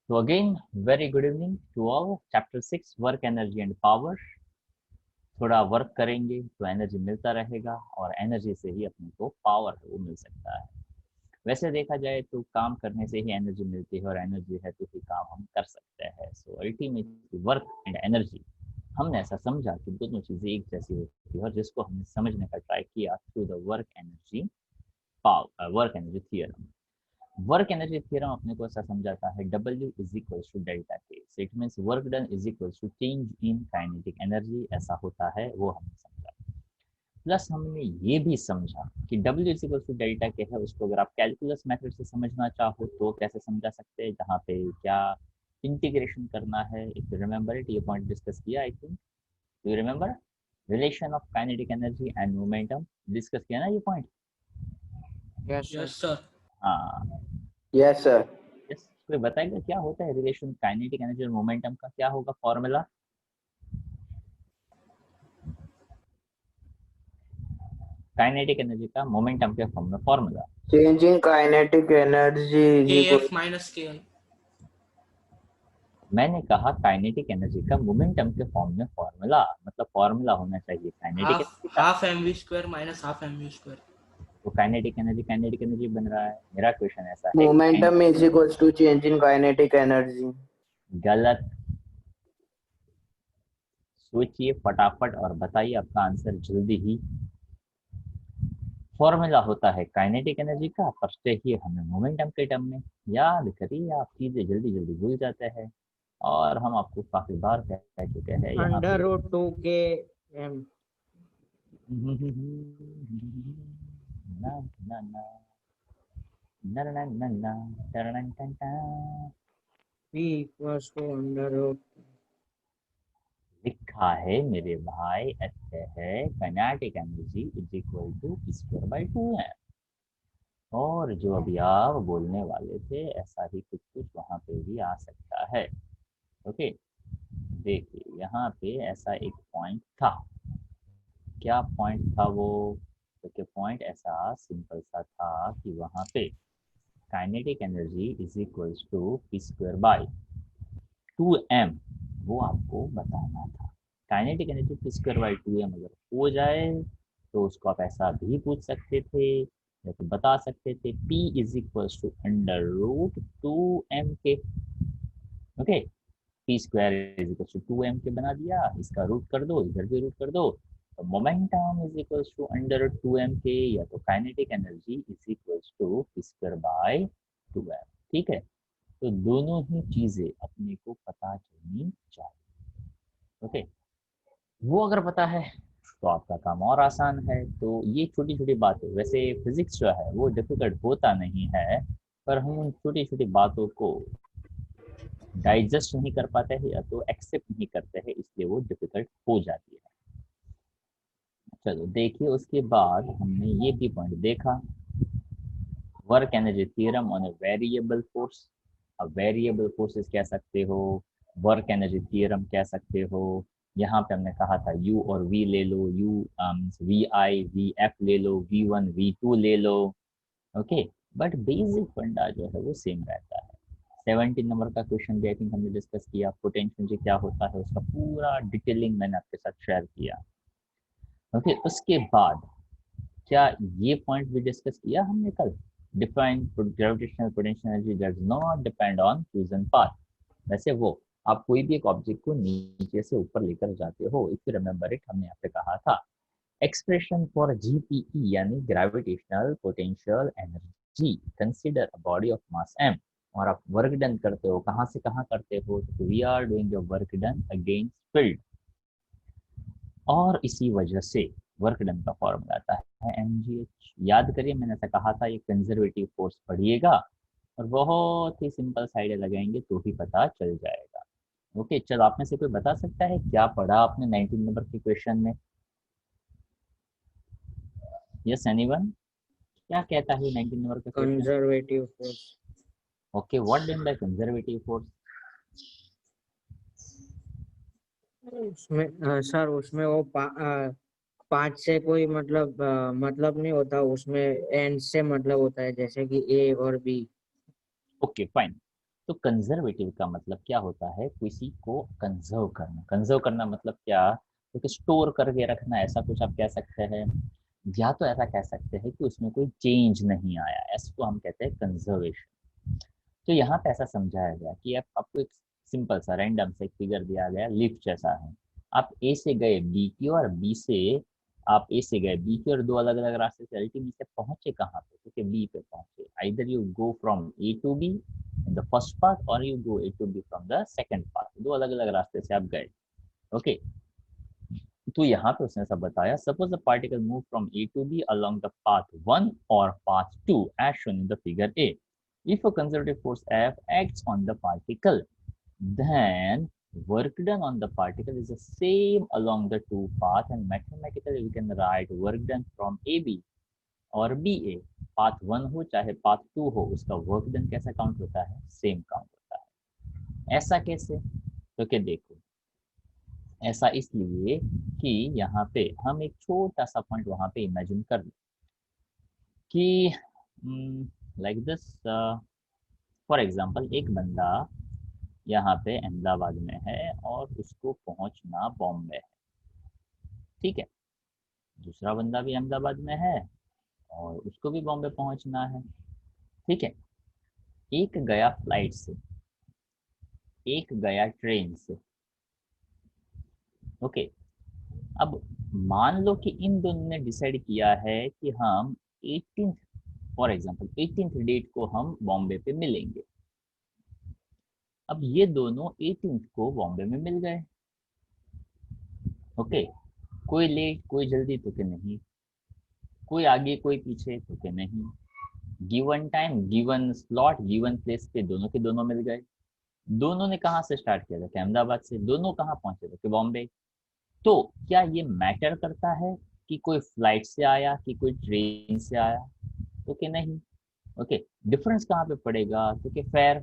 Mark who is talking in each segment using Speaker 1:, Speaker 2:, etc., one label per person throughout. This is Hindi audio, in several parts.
Speaker 1: तो again very good evening to all. Chapter 6 work energy and power. थोड़ा वर्क करेंगे तो एनर्जी मिलता रहेगा और एनर्जी से ही अपने को पावर वो मिल सकता है। वैसे देखा जाए तो काम करने से ही एनर्जी मिलती है और एनर्जी है तो ही काम हम कर सकते हैं। So ultimately work and energy हमने ऐसा समझा कि दोनों चीज़ें एक जैसी होती है और जिसको हमने समझने का ट्राई किया through the work energy theorem. Work energy theorem अपने को ऐसा समझाता है W is equals to delta K. So it means work done is equals to change in kinetic energy. ऐसा होता है वो हमने समझा। प्लस हमने ये भी समझा कि W is equals to delta K है, उसको अगर आप कैलकुलस मेथड से समझना चाहो तो कैसे समझा सकते हैं, जहाँ पे क्या इंटीग्रेशन करना है। इफ यू रिमेंबर इट, ये पॉइंट डिस्कस किया I think. You remember relation of kinetic energy and momentum discuss किया ना ये पॉइंट।
Speaker 2: Yes sir.
Speaker 1: हाँ
Speaker 3: यस सर।
Speaker 1: यस। कोई बताएगा क्या होता है रिलेशन काइनेटिक एनर्जी और मोमेंटम का, क्या होगा फॉर्मूला? काइनेटिक एनर्जी का मोमेंटम के फॉर्म में formula
Speaker 3: change in kinetic energy is equal
Speaker 2: KF minus KI।
Speaker 1: मैंने कहा काइनेटिक एनर्जी का मोमेंटम के फॉर्म में फॉर्मूला, मतलब फॉर्मूला होना चाहिए काइनेटिक एनर्जी का।
Speaker 2: Half mv square minus half mv square.
Speaker 1: तो काइनेटिक एनर्जी बन रहा है। मेरा क्वेश्चन ऐसा है
Speaker 3: momentum is equal to change in kinetic energy.
Speaker 1: गलत। सोचिए फटाफट और बताइए आपका आंसर जल्दी ही। फॉर्मूला होता है काइनेटिक एनर्जी का, पर ही हमें मोमेंटम के टर्म में याद करिए। आप चीजें जल्दी जल्दी भूल जाते हैं और हम आपको काफी बार कह चुके हैं यहाँ पे।
Speaker 3: √2km।
Speaker 1: ना ना ना ना ना ना ना टरनन टन टन।
Speaker 3: p equals to √।
Speaker 1: लिखा है मेरे भाई, ऐसे है kinetic energy is equal to p²/2 है। और जो अभी आप बोलने वाले थे ऐसा ही कुछ कुछ वहां पे भी आ सकता है। ओके, देखिए यहाँ पे ऐसा एक पॉइंट था। क्या पॉइंट था वो? देखिए पॉइंट ऐसा सिंपल सा था कि वहाँ पे kinetic energy is equals to p²/2m, वो आपको बताना था। काइनेटिक एनर्जी p²/2m अगर हो जाए तो उसको आप ऐसा भी पूछ सकते थे या तो बता सकते थे p is equals to √2m के। Okay, p² is equals to 2m के बना दिया, इसका रूट कर दो, इधर भी रूट कर दो, तो momentum is equals to √2m के, या तो kinetic energy is equals to p²/2m। ठीक है, तो दोनों ही चीजें अपने को पता चलनी चाहिए। ओके, वो अगर पता है तो आपका काम और आसान है। तो ये छोटी छोटी बातें, वैसे फिजिक्स जो है वो डिफिकल्ट होता नहीं है, पर हम उन छोटी छोटी बातों को डाइजेस्ट नहीं कर पाते हैं या तो एक्सेप्ट नहीं करते हैं, इसलिए वो डिफिकल्ट हो जाती है। चलो देखिए, उसके बाद हमने ये भी पॉइंट देखा, work energy theorem on a variable force. अब वेरिएबल फोर्सेस कह सकते हो, वर्क एनर्जी थ्योरम कह सकते हो। यहाँ पे हमने कहा था यू और वी ले लो, u v i v f ले लो, V1 V2 ले लो। ओके, बट बेसिक फंडा जो है वो सेम रहता है। 17 नंबर का क्वेश्चन भी आई थिंक हमने डिस्कस किया, पोटेंशियल क्या होता है उसका पूरा डिटेलिंग मैंने आपके साथ शेयर किया। ओके, उसके बाद क्या ये पॉइंट भी डिस्कस किया हमने कल, define gravitational potential energy does not depend on fusion path. वैसे वो आप कोई भी एक ऑब्जेक्ट को नीचे से ऊपर लेकर जाते हो, इफ यू रिमेंबर इट, हमने यहाँ पे कहा था एक्सप्रेशन फॉर GPE यानी gravitational potential energy, consider a body of mass m, और आप वर्क डन करते हो, कहाँ से कहाँ करते हो, तो we are doing your work done against field, और इसी वजह से वर्क डन का फॉर्मूला आता है mgh। याद करिए मैंने ऐसा कहा था, ये कंजर्वेटिव फोर्स पढ़िएगा और बहुत ही सिंपल साइड लगाएंगे तो ही पता चल जाएगा। ओके, चलो आप में से कोई बता सकता है क्या पढ़ा आपने 19 नंबर के क्वेश्चन में? यस एनीवन, क्या कहता है 19 नंबर का question?
Speaker 3: Conservative force.
Speaker 1: Okay, what done by conservative force?
Speaker 3: उसमें सर उसमें वो पांच से कोई मतलब नहीं होता, उसमें एंड से मतलब होता है, जैसे कि ए और बी।
Speaker 1: ओके फाइन, तो कंजर्वेटिव का मतलब क्या होता है, किसी को कंजर्व करना। कंजर्व करना मतलब क्या, तो स्टोर करके रखना, ऐसा कुछ आप कह सकते हैं। या तो ऐसा कह सकते हैं कि उसमें कोई चेंज नहीं आया, ऐसे को हम कहते हैं कंजर्वेशन। तो यहाँ पे ऐसा समझाया गया कि आपको एक सिंपल सा रैंडम से एक फिगर दिया गया, लिफ्ट जैसा है। आप ए से गए बी की और बी से आप ए से गए बी की, और दो अलग अलग रास्ते से अल्टीमेटली से पहुंचे कहाँ पे, क्योंकि बी पे पहुंचे। Either you go from A to B in the first path, और you go A to B from the second path. दो अलग अलग रास्ते से आप गए। ओके, तो यहाँ पे उसने सब बताया। Suppose the particle move from A to B along the path 1 और path 2 as shown in the figure A. If a conservative force F acts on the particle, then work done on the particle is the same along the two paths, and mathematically we can write work done from AB और BA, पाथ 1 हो चाहे पाथ 2 हो, उसका वर्क डन कैसा काउंट होता है, सेम काउंट होता है। ऐसा कैसे, तो क्या देखो, ऐसा इसलिए कि यहाँ पे हम एक छोटा सा पॉइंट वहां पे इमेजिन कर लें कि लाइक दिस। फॉर एग्जांपल, एक बंदा यहाँ पे अहमदाबाद में है और उसको पहुंचना बॉम्बे है, ठीक है। दूसरा बंदा भी अहमदाबाद में है और उसको भी बॉम्बे पहुंचना है, ठीक है। एक गया फ्लाइट से, एक गया ट्रेन से। ओके, अब मान लो कि इन दोनों ने डिसाइड किया है कि हम 18th, for example 18th date को हम बॉम्बे पे मिलेंगे। अब ये दोनों 18th को बॉम्बे में मिल गए। ओके, कोई लेट कोई जल्दी तो कि नहीं, कोई आगे कोई पीछे तो कि नहीं। Given time, given slot, given place पे दोनों के दोनों मिल गए। दोनों ने कहाँ से स्टार्ट किया था, कि अहमदाबाद से। दोनों कहाँ पहुंचे थे, कि बॉम्बे। तो क्या ये मैटर करता है कि कोई फ्लाइट से आया कि कोई ट्रेन से आया, तो कि नहीं। ओके, डिफरेंस कहाँ पे पड़ेगा, तो कि फेयर।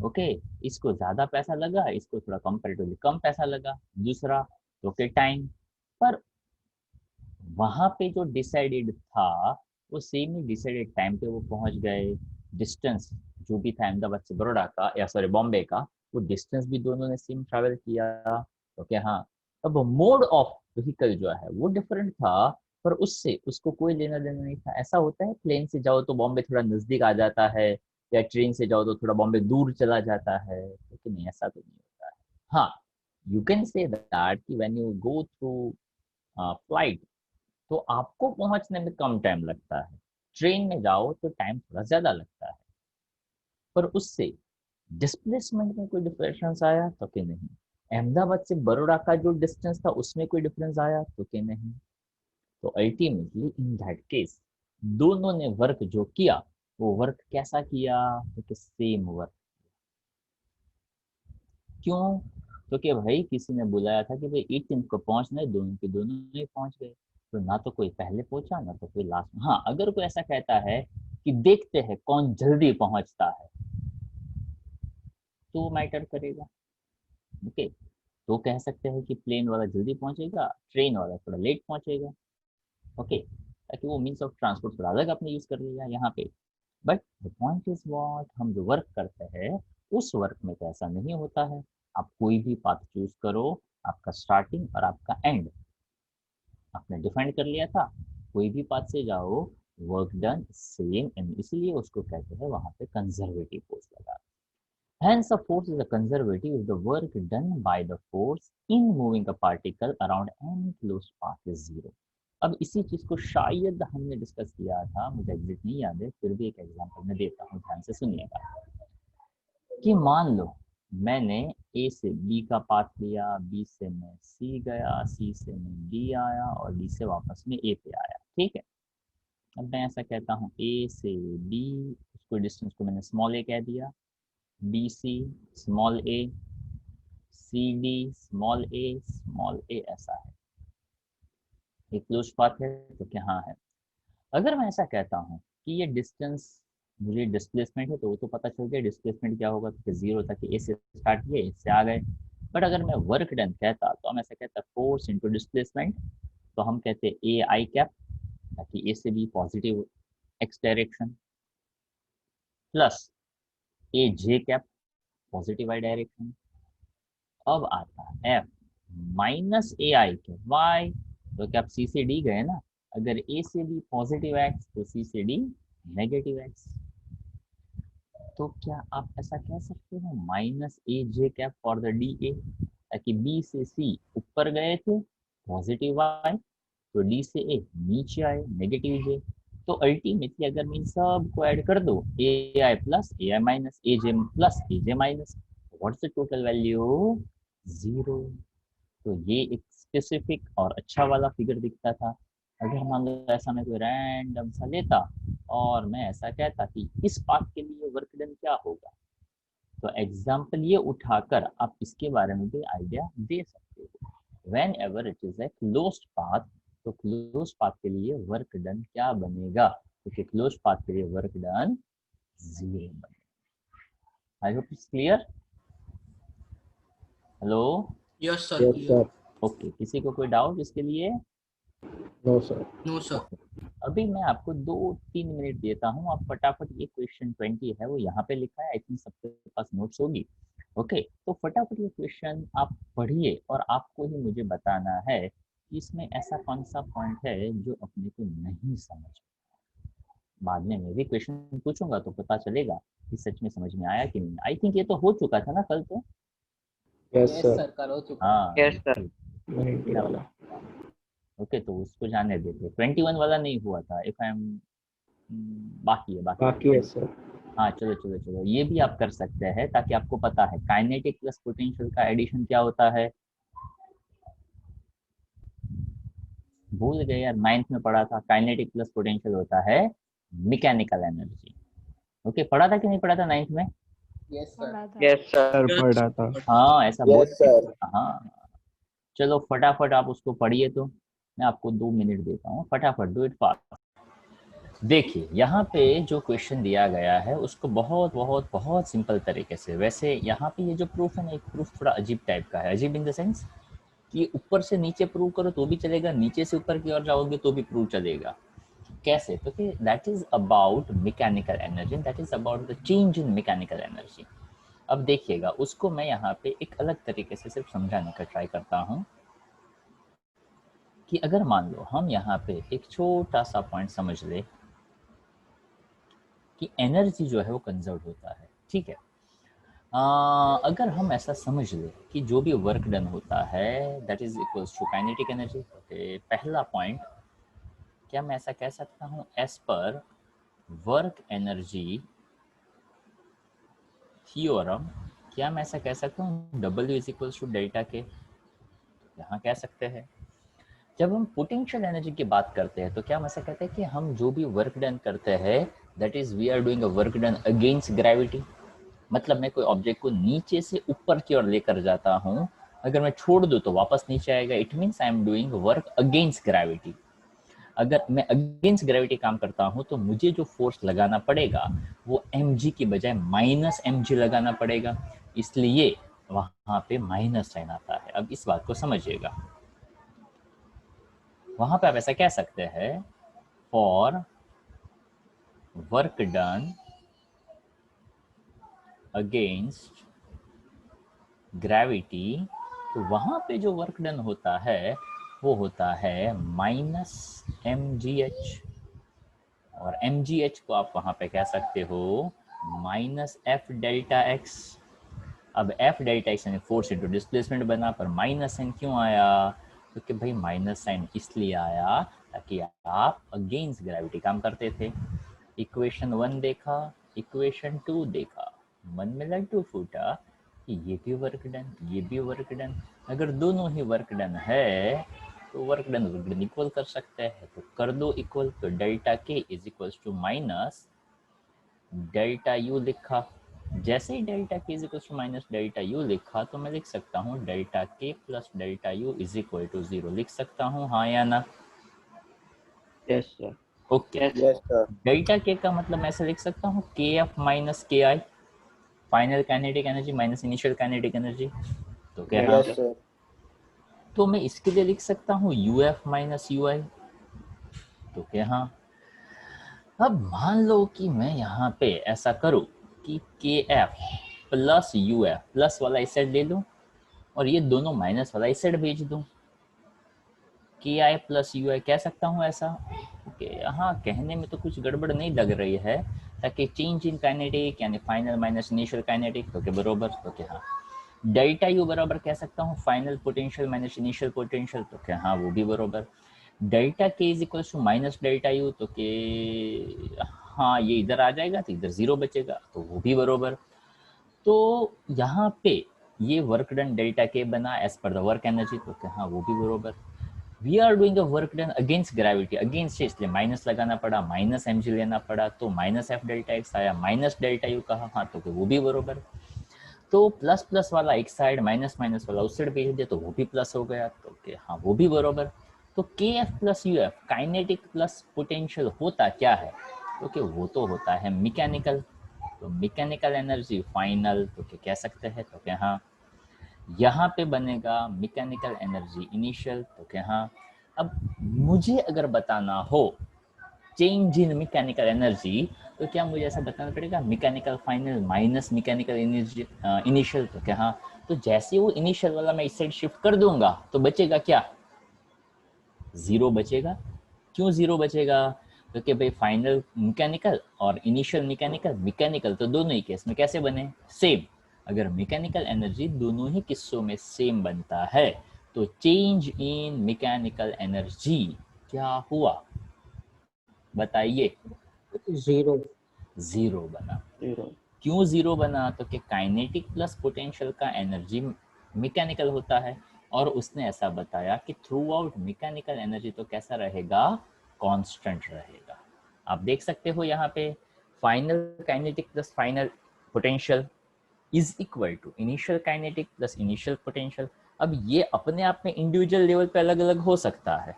Speaker 1: ओके, इसको ज्यादा पैसा लगा, इसको थोड़ा कंपेरेटिवली कम पैसा लगा। दूसरा, तो कि टाइम। पर वहां पे जो डिसाइडेड था वो सेम ही डिसाइडेड टाइम पे वो पहुंच गए। डिस्टेंस जो भी था अहमदाबाद से बड़ौदा का, या सॉरी बॉम्बे का, वो डिस्टेंस भी दोनों ने सेम ट्रैवल किया। ओके, हाँ। अब मोड ऑफ व्हीकल जो है वो डिफरेंट था, पर उससे उसको कोई लेना देना नहीं था। ऐसा होता है प्लेन से जाओ तो बॉम्बे थोड़ा नजदीक आ जाता है, या ट्रेन से जाओ तो थोड़ा बॉम्बे दूर चला जाता है, लेकिन नहीं, ऐसा तो नहीं होता है। हाँ, यू कैन से दैट कि when you go through flight, तो आपको पहुंचने में कम टाइम लगता है। ट्रेन में जाओ तो टाइम थोड़ा ज्यादा लगता है, पर उससे डिस्प्लेसमेंट में कोई डिफरेंस आया तो कि नहीं। अहमदाबाद से बड़ौदा का जो डिस्टेंस था उसमें कोई डिफरेंस आया तो कि नहीं। तो अल्टीमेटली इन दैट केस दोनों ने वर्क जो किया वो वर्क कैसा किया, तो सेम वर्क। क्यों, तो कि भाई किसी ने बुलाया था कि भाई 18 को पहुंचना है, दोनों के दोनों ही पहुंच गए। तो ना तो कोई पहले पहुंचा ना तो कोई लास्ट में। हाँ, अगर कोई ऐसा कहता है कि देखते हैं कौन जल्दी पहुंचता है, तो मैटर करेगा। ओके, तो कह सकते हैं कि प्लेन वाला जल्दी पहुंचेगा, ट्रेन वाला थोड़ा लेट पहुंचेगा। ओके, ताकि वो मीन्स ऑफ ट्रांसपोर्ट थोड़ा अलग आपने यूज कर लिया यहाँ पे। But the point is what, हम जो वर्क करते हैं उस वर्क में तो ऐसा नहीं होता है। आप कोई भी पाथ चूज करो, आपका स्टार्टिंग और आपका एंड आपने डिफाइन कर लिया था, कोई भी पाथ से जाओ, वर्क डन सेम, एंड इसलिए उसको कहते हैं वहां पे कंजर्वेटिव फोर्स लगा। Hence, a force is a conservative if the work done by the force in moving a particle around any closed path is zero. अब इसी चीज को शायद हमने डिस्कस किया था, मुझे एग्जैक्ट नहीं याद है, फिर भी एक एग्जांपल मैं देता हूँ, ध्यान से सुनिएगा। कि मान लो मैंने ए से बी का पाथ लिया, बी से मैं सी गया, सी से मैं डी आया, और डी से वापस में ए पे आया, ठीक है। अब मैं ऐसा कहता हूँ ए से बी, उसको डिस्टेंस को मैंने स्मॉल ए कह दिया। बी सी स्मॉल ए, सी डी स्मॉल ए, ऐसा है। एक क्लोज पाथ है तो क्या, हाँ है। अगर मैं ऐसा कहता हूँ कि ये डिस्टेंस मुझे डिस्प्लेसमेंट है, तो वो तो पता चल गया डिस्प्लेसमेंट क्या होगा, तो जीरो था कि ए से स्टार्ट किए, इससे आ गए। बट अगर मैं वर्क डन कहता तो हम ऐसा कहता फोर्स इंटू डिस्प्लेसमेंट, तो हम कहते ए आई कैप, ताकि ए से B positive X direction, plus A J cap, positive Y direction. अब आता है एफ माइनस ए आई के वाई, तो क्या आप सी से डी गए ना, अगर ए से बी पॉजिटिव एक्स तो सी से डी नेगेटिव एक्स। तो क्या आप ऐसा कह सकते हो minus A J cap for the D A, ताकि बी से सी ऊपर गए थे पॉजिटिव वाई, तो डी से ए नीचे आए नेगेटिव जे। तो अल्टीमेटली अगर मैं इन सब को ऐड कर दो A I plus A I minus A J plus A J minus, what's the total value? 0। तो ये एक स्पेसिफिक और अच्छा वाला फिगर दिखता था। अगर मान लो ऐसा मैं कोई रैंडम सा लेता और मैं ऐसा कहता कि इस पाथ के लिए वर्क डन क्या होगा, तो एग्जाम्पल ये उठाकर आप इसके बारे में भी आइडिया दे सकते हो। When ever it is a closed path, तो क्लोज्ड पाथ के लिए वर्क डन क्या बनेगा, क्योंकि क्लोज्ड पाथ के लिए वर्क डन 0 बनेगा। I hope it's clear. Hello.
Speaker 2: Yes sir.
Speaker 1: Okay, किसी को कोई डाउट इसके लिए?
Speaker 4: No sir.
Speaker 2: No sir.
Speaker 1: अभी मैं आपको 2-3 मिनट देता हूँ, आप फटाफट ये क्वेश्चन 20 है वो यहाँ पे लिखा है, आई थिंक सबके पास नोट्स होगी। ओके, तो फटाफट ये क्वेश्चन आप पढ़िए और आपको ही मुझे बताना है कि इसमें ऐसा कौन सा पॉइंट है जो अपने को नहीं समझ। बाद में मैं भी क्वेश्चन पूछूंगा तो पता चलेगा कि सच में समझ में आया कि नहीं। आई थिंक ये तो हो चुका था ना कल तो।
Speaker 4: Yes sir.
Speaker 2: कल हो चुका।
Speaker 1: हाँ
Speaker 3: यस सर।
Speaker 4: वाला।
Speaker 1: ओके, तो उसको जाने देते। 21 वाला नहीं हुआ था, इफ आई एम बाकी
Speaker 4: है सर।
Speaker 1: हाँ चलो चलो चलो, ये भी आप कर सकते हैं ताकि आपको पता है काइनेटिक प्लस पोटेंशियल का एडिशन क्या होता है। भूल गए यार, 9th में पढ़ा था, काइनेटिक प्लस पोटेंशियल होता है मैकेनिकल एनर्जी। ओके, पढ़ा था कि नहीं पढ़ा था 9th में?
Speaker 2: Yes sir.
Speaker 3: Yes sir.
Speaker 4: पढ़ा था।
Speaker 1: हाँ ऐसा बोल
Speaker 4: Yes, sir.
Speaker 1: हाँ चलो फटाफट आप उसको पढ़िए, तो मैं आपको 2 मिनट देता हूँ, फटाफट डू इट फास्ट। देखिए यहाँ पे जो क्वेश्चन दिया गया है उसको बहुत बहुत बहुत सिंपल तरीके से, वैसे यहाँ पे ये जो प्रूफ है ना, एक प्रूफ थोड़ा अजीब टाइप का है। अजीब इन द सेंस कि ऊपर से नीचे प्रूव करो तो भी चलेगा, नीचे से ऊपर की ओर जाओगे तो भी प्रूव चलेगा। कैसे? तो कि that is about mechanical energy, that is about the change in mechanical energy. अब देखिएगा, उसको मैं यहाँ पे एक अलग तरीके से सिर्फ समझाने का ट्राई करता हूँ कि अगर मान लो हम यहाँ पे एक छोटा सा पॉइंट समझ ले कि एनर्जी जो है वो कंजर्व होता है, ठीक है। अगर हम ऐसा समझ ले कि जो भी वर्क डन होता है that is equals to kinetic energy. पहला पॉइंट, क्या मैं ऐसा कह सकता हूँ as per work energy theorem, क्या मैं ऐसा कह सकता हूँ W is equals to delta K? यहाँ कह सकते हैं। जब हम पोटेंशियल एनर्जी की बात करते हैं तो क्या हम ऐसा कहते हैं कि हम जो भी वर्क डन करते हैं that is we are doing a work done against gravity. मतलब मैं कोई ऑब्जेक्ट को नीचे से ऊपर की ओर लेकर जाता हूँ, अगर मैं छोड़ दूँ तो वापस नीचे आएगा, it means I am doing work against gravity. अगर मैं अगेंस्ट ग्रेविटी काम करता हूँ तो मुझे जो फोर्स लगाना पड़ेगा वो mg की बजाय माइनस mg लगाना पड़ेगा, इसलिए वहां पे माइनस साइन आता है। अब इस बात को समझिएगा, वहां पे आप ऐसा कह सकते हैं for work done against gravity, तो वहां पे जो वर्क डन होता है वो होता है माइनस mgh, और mgh को आप वहां पे कह सकते हो माइनस f डेल्टा x। अब f डेल्टा x यानी फोर्स इंटू डिस्प्लेसमेंट बना, पर माइनस साइन क्यों आया? क्योंकि भाई माइनस साइन इसलिए आया ताकि आप अगेंस्ट ग्रेविटी काम करते थे। इक्वेशन 1 देखा, इक्वेशन 2 देखा, मन में लड्डू फूटा कि ये भी वर्क डन, ये भी वर्क डन। अगर दोनों ही वर्क डन है तो वर्क डन इक्वल कर सकते हैं, तो कर दो इक्वल। तो delta K is equals to minus delta U लिखा। जैसे ही delta K is equals to minus delta U लिखा तो मैं लिख सकता हूँ delta K plus delta U is equal to 0 लिख सकता हूँ, हाँ या ना?
Speaker 3: Yes sir.
Speaker 1: ओके, डेल्टा के का मतलब मैं ऐसे लिख सकता हूँ के F minus K I, final kinetic energy minus initial kinetic energy. तो क्या
Speaker 4: यस सर।
Speaker 1: तो मैं इसके लिए लिख सकता हूँ यू एफ माइनस यू आई। तो क्या हाँ, अब मान लो कि मैं यहाँ पे ऐसा करूँ कि के F plus U F, plus वाला इस साइड ले लूँ और ये दोनों माइनस वाला इस साइड भेज दूँ, के आई प्लस यू आई कह सकता हूँ ऐसा। ओके, हाँ कहने में तो कुछ गड़बड़ नहीं लग रही है, ताकि चेंज इन काइनेटिक यानी फाइनल माइनस इनिशियल काइनेटिक, तो के बरोबर, तो के हाँ डेल्टा यू बराबर कह सकता हूँ final potential minus initial potential, तो क्या हाँ वो भी बराबर। Delta K is equal to minus delta U, तो के हाँ ये इधर आ जाएगा तो इधर जीरो बचेगा, तो वो भी बराबर। तो यहाँ पे ये वर्क डन डेल्टा के बना as per the work energy, तो क्या हाँ वो भी बराबर। We are doing a work done against gravity, against इसलिए माइनस लगाना पड़ा, माइनस एम जी लेना पड़ा, तो माइनस एफ डेल्टा एक्स आया, माइनस डेल्टा यू कहा, हाँ तो वो भी बराबर। तो प्लस प्लस वाला एक साइड, माइनस माइनस वाला उस साइड भेज दिया, तो वो भी प्लस हो गया, तो के हाँ वो भी बराबर। तो के F plus U F kinetic plus potential होता क्या है, तो कि वो तो होता है मैकेनिकल, तो मैकेनिकल एनर्जी फाइनल, तो क्या कह सकते हैं, तो क्या हाँ यहाँ पे बनेगा मैकेनिकल एनर्जी इनिशियल, तो क्या हाँ। अब मुझे अगर बताना हो चेंज इन मैकेनिकल एनर्जी, तो क्या मुझे ऐसा बताना पड़ेगा mechanical final minus mechanical energy initial, तो क्या हाँ। तो जैसे वो इनिशियल वाला मैं इस साइड शिफ्ट कर दूंगा तो बचेगा क्या, जीरो बचेगा। क्यों जीरो बचेगा, क्योंकि भाई फाइनल मैकेनिकल और इनिशियल मैकेनिकल, मैकेनिकल तो दोनों ही केस में कैसे बने, सेम। अगर मैकेनिकल एनर्जी दोनों ही किस्सों में सेम बनता है तो चेंज इन मैकेनिकल एनर्जी क्या हुआ, बताइए।
Speaker 3: जीरो।
Speaker 1: जीरो बना।
Speaker 4: Zero.
Speaker 1: क्यों जीरो बना, तो कि काइनेटिक प्लस पोटेंशियल का एनर्जी मैकेनिकल होता है, और उसने ऐसा बताया कि थ्रू आउट मैकेनिकल एनर्जी तो कैसा रहेगा, कांस्टेंट रहेगा। आप देख सकते हो यहाँ पे final kinetic plus final potential is equal to initial kinetic plus initial potential. अब ये अपने आप में इंडिविजुअल लेवल पे अलग अलग हो सकता है,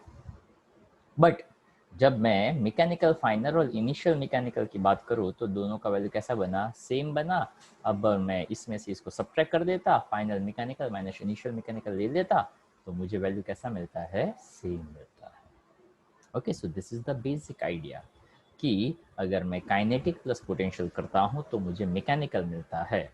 Speaker 1: बट जब मैं मैकेनिकल फाइनल और इनिशियल मैकेनिकल की बात करूँ तो दोनों का वैल्यू कैसा बना, सेम बना। अब मैं इसमें से इसको सब्ट्रैक्ट कर देता, final mechanical minus initial mechanical ले लेता, तो मुझे वैल्यू कैसा मिलता है, सेम मिलता है। Okay, so this is the basic idea कि अगर मैं काइनेटिक प्लस पोटेंशियल करता हूँ तो मुझे मैकेनिकल मिलता है,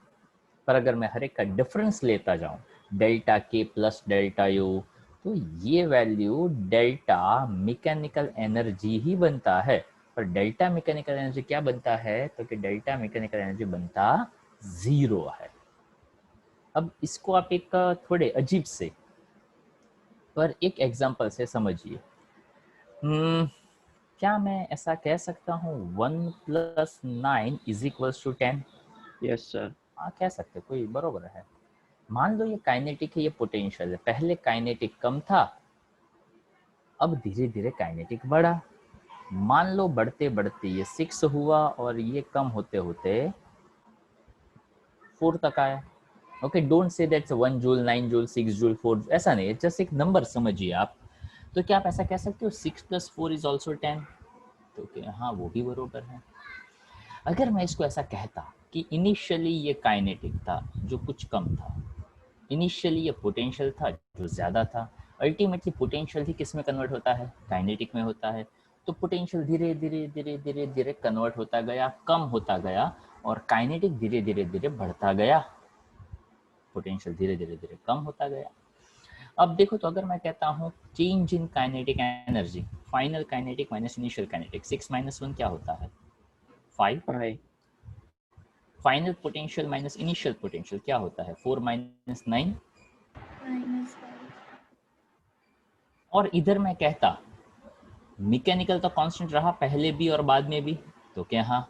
Speaker 1: पर अगर मैं हर एक का डिफरेंस लेता जाऊँ, delta K plus delta U, तो ये वैल्यू डेल्टा मैकेनिकल एनर्जी ही बनता है। पर डेल्टा मैकेनिकल एनर्जी क्या बनता है, तो कि डेल्टा मैकेनिकल एनर्जी बनता जीरो है। अब इसको आप एक थोड़े अजीब से पर एक एग्जांपल से समझिए। क्या मैं ऐसा कह सकता हूँ 1 + 9 = 10?
Speaker 4: Yes, sir.
Speaker 1: हाँ कह सकते, कोई बरोबर है। मान लो ये काइनेटिक है, ये पोटेंशियल है, पहले काइनेटिक कम था, अब धीरे धीरे काइनेटिक बढ़ा। मान लो बढ़ते बढ़ते ये 6 हुआ और ये कम होते होते 4 तक आया। Okay, don't say that's 1 joule, 9 joule, 6 joule, 4, ऐसा नहीं है, जस्ट एक नंबर समझिए आप। तो क्या आप ऐसा कह सकते हो 6 + 4 = 10? तो क्या हाँ वो भी बरोबर है। अगर मैं इसको ऐसा कहता कि इनिशियली ये काइनेटिक था जो कुछ कम था, इनिशियली ये पोटेंशियल था जो ज़्यादा था, अल्टीमेटली पोटेंशियल ही किस में कन्वर्ट होता है, काइनेटिक में होता है। तो पोटेंशियल धीरे धीरे धीरे धीरे धीरे कन्वर्ट होता गया, कम होता गया, और काइनेटिक धीरे धीरे धीरे बढ़ता गया, पोटेंशियल धीरे धीरे धीरे कम होता गया। अब देखो, तो अगर मैं कहता हूँ change in kinetic energy, final kinetic minus initial kinetic, 6 - 1 क्या होता है, 5।
Speaker 4: 5.
Speaker 1: Final potential minus initial potential क्या होता है, 4 - 9। और इधर मैं कहता मैकेनिकल तो कांस्टेंट रहा पहले भी और बाद में भी, तो क्या हाँ।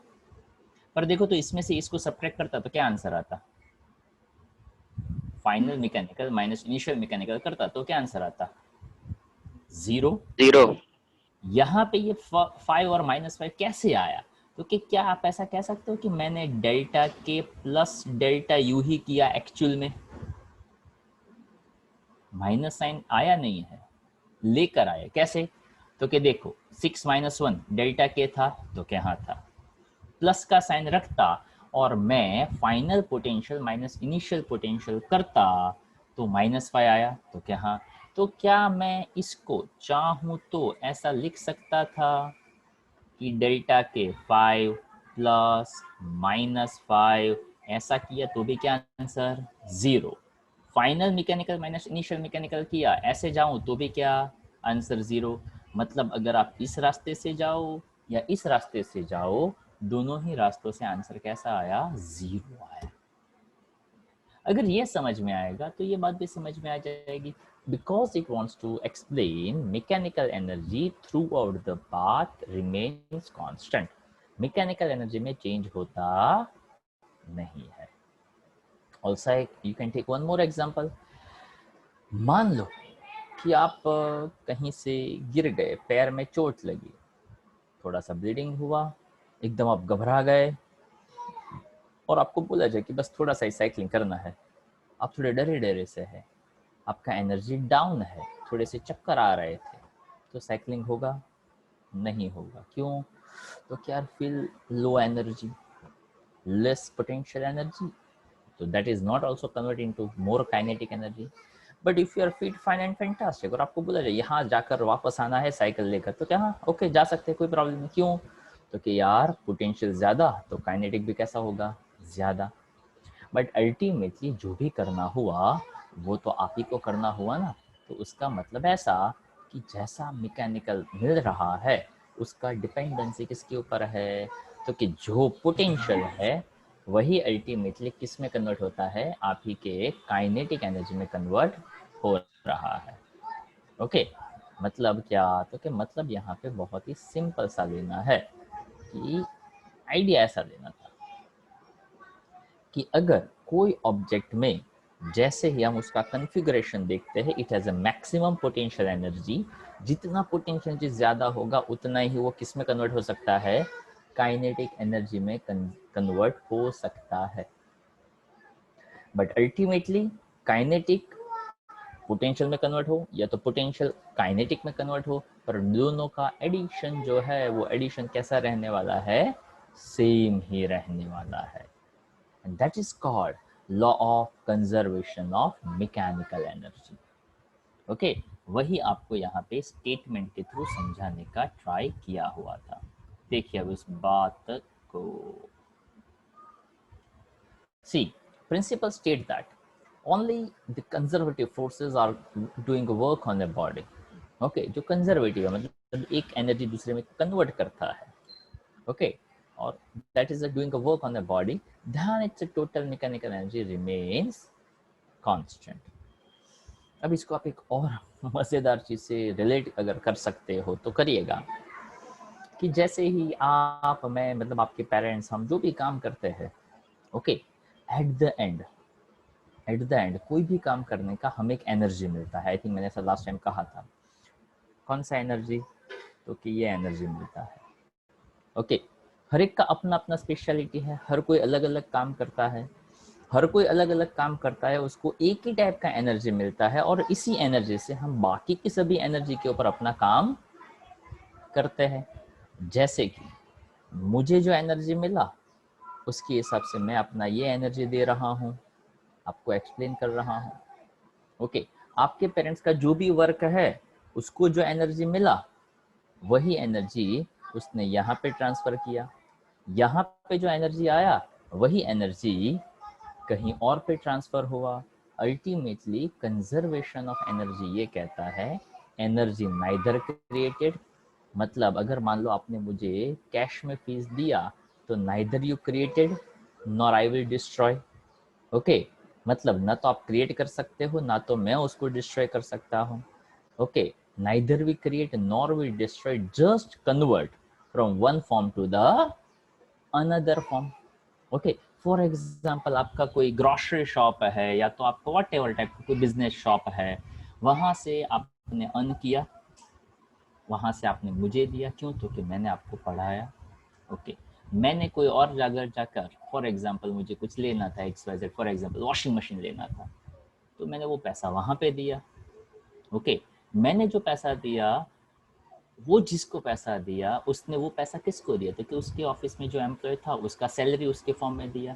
Speaker 1: पर देखो, तो इसमें से इसको सब्ट्रैक्ट करता तो क्या आंसर आता, final mechanical minus initial mechanical करता तो क्या आंसर आता, 0।
Speaker 4: 0.
Speaker 1: यहाँ पे ये 5 और -5 कैसे आया, तो कि क्या आप ऐसा कह सकते हो कि मैंने delta K plus delta you ही किया, एक्चुअल में माइनस साइन आया नहीं है, लेकर आए कैसे, तो कि देखो 6 - 1 डेल्टा के था, तो क्या हाँ था, प्लस का साइन रखता और मैं final potential minus initial potential करता तो -5 आया, तो क्या हाँ। तो क्या मैं इसको चाहूँ तो ऐसा लिख सकता था कि डेल्टा के 5 + -5 ऐसा किया तो भी क्या answer 0, final mechanical minus initial mechanical किया ऐसे जाऊं तो भी क्या आंसर 0। मतलब अगर आप इस रास्ते से जाओ या इस रास्ते से जाओ, दोनों ही रास्तों से आंसर कैसा आया 0 आया। अगर ये समझ में आएगा तो ये बात भी समझ में आ जाएगी, because it wants to explain mechanical energy throughout the path remains constant। Mechanical energy में चेंज होता नहीं है। Also you can take one more example। मान लो कि आप कहीं से गिर गए, पैर में चोट लगी, थोड़ा सा ब्लीडिंग हुआ, एकदम आप घबरा गए और आपको बोला जाए कि बस थोड़ा सा ही साइकिलिंग करना है, आप थोड़े डरे डरे से है, आपका एनर्जी डाउन है, थोड़े से चक्कर आ रहे थे, तो साइकिलिंग होगा नहीं होगा। क्यों? तो क्या feel low energy, less potential energy, तो that is not also convert into more kinetic energy. But if you are fit fine and fantastic और आपको बोला जाए यहाँ जाकर वापस आना है साइकिल लेकर, तो क्या हाँ ओके जा सकते हैं, कोई प्रॉब्लम नहीं। क्यों? तो कि यार पोटेंशियल ज़्यादा तो काइनेटिक भी कैसा होगा ज़्यादा। बट अल्टीमेटली जो भी करना हुआ वो तो आप ही को करना हुआ ना। तो उसका मतलब ऐसा कि जैसा मैकेनिकल मिल रहा है उसका डिपेंडेंसी किसके ऊपर है, तो कि जो पोटेंशियल है वही अल्टीमेटली किस में कन्वर्ट होता है, आप ही के काइनेटिक एनर्जी में कन्वर्ट हो रहा है। ओके मतलब क्या? तो कि मतलब यहाँ पे बहुत ही सिंपल सा लेना है कि आइडिया ऐसा लेना था कि अगर कोई ऑब्जेक्ट में जैसे ही हम उसका कन्फिगरेशन देखते हैं, it has a maximum potential energy, जितना पोटेंशियल एनर्जी ज़्यादा होगा उतना ही वो किस में कन्वर्ट हो सकता है, काइनेटिक एनर्जी में कन्वर्ट हो सकता है। बट अल्टीमेटली काइनेटिक पोटेंशियल में कन्वर्ट हो या तो पोटेंशियल काइनेटिक में कन्वर्ट हो, पर दोनों का एडिशन जो है वो एडिशन कैसा रहने वाला है, सेम ही रहने वाला है। And that is called law of conservation of mechanical energy। Okay वही आपको यहाँ पे स्टेटमेंट के थ्रू समझाने का ट्राई किया हुआ था। देखिए अब इस बात को, see principle state that only the conservative forces are doing work on the body। Okay जो कंजर्वेटिव है मतलब एक एनर्जी दूसरे में कन्वर्ट करता है, okay or that is doing a work on the body, then its total mechanical energy remains constant। अब इसको आप एक और मजेदार चीज से रिलेट अगर कर सकते हो तो करिएगा कि जैसे ही आप मैं मतलब आपके पेरेंट्स हम जो भी काम करते हैं, ओके एट द एंड कोई भी काम करने का हमें एक एनर्जी मिलता है। आई थिंक मैंने ऐसा लास्ट टाइम कहा था। कौन सा एनर्जी? तो कि ये एनर्जी मिलता है। ओके हर एक का अपना अपना स्पेशलिटी है, हर कोई अलग अलग काम करता है, हर कोई अलग अलग काम करता है, उसको एक ही टाइप का एनर्जी मिलता है और इसी एनर्जी से हम बाकी की सभी एनर्जी के ऊपर अपना काम करते हैं। जैसे कि मुझे जो एनर्जी मिला उसके हिसाब से मैं अपना ये एनर्जी दे रहा हूँ, आपको एक्सप्लेन कर रहा हूँ। ओके आपके पेरेंट्स का जो भी वर्क है उसको जो एनर्जी मिला वही एनर्जी उसने यहाँ पे ट्रांसफर किया, यहाँ पे जो एनर्जी आया वही एनर्जी कहीं और पे ट्रांसफर हुआ। अल्टीमेटली कंजर्वेशन ऑफ एनर्जी ये कहता है एनर्जी नाइदर क्रिएटेड, मतलब अगर मान लो आपने मुझे कैश में फीस दिया तो neither you created nor I will destroy. Okay मतलब ना तो आप क्रिएट कर सकते हो ना तो मैं उसको डिस्ट्रॉय कर सकता हूँ। Okay neither we create nor we destroy, just convert from one form to the another form. Okay for example आपका कोई ग्रॉसरी शॉप है या तो आपका वॉट एवर टाइप का कोई बिजनेस शॉप है, वहाँ से आपने अर्न किया, वहाँ से आपने मुझे दिया, क्यों? तो कि मैंने आपको पढ़ाया। ओके मैंने कोई और जगह जाकर फॉर एग्जाम्पल मुझे कुछ लेना था XYZ, for example washing machine लेना था, तो मैंने वो पैसा वहाँ पे दिया। ओके मैंने जो पैसा दिया वो जिसको पैसा दिया उसने वो पैसा किसको दिया, तो कि उसके ऑफिस में जो एम्प्लॉय था उसका सैलरी उसके फॉर्म में दिया।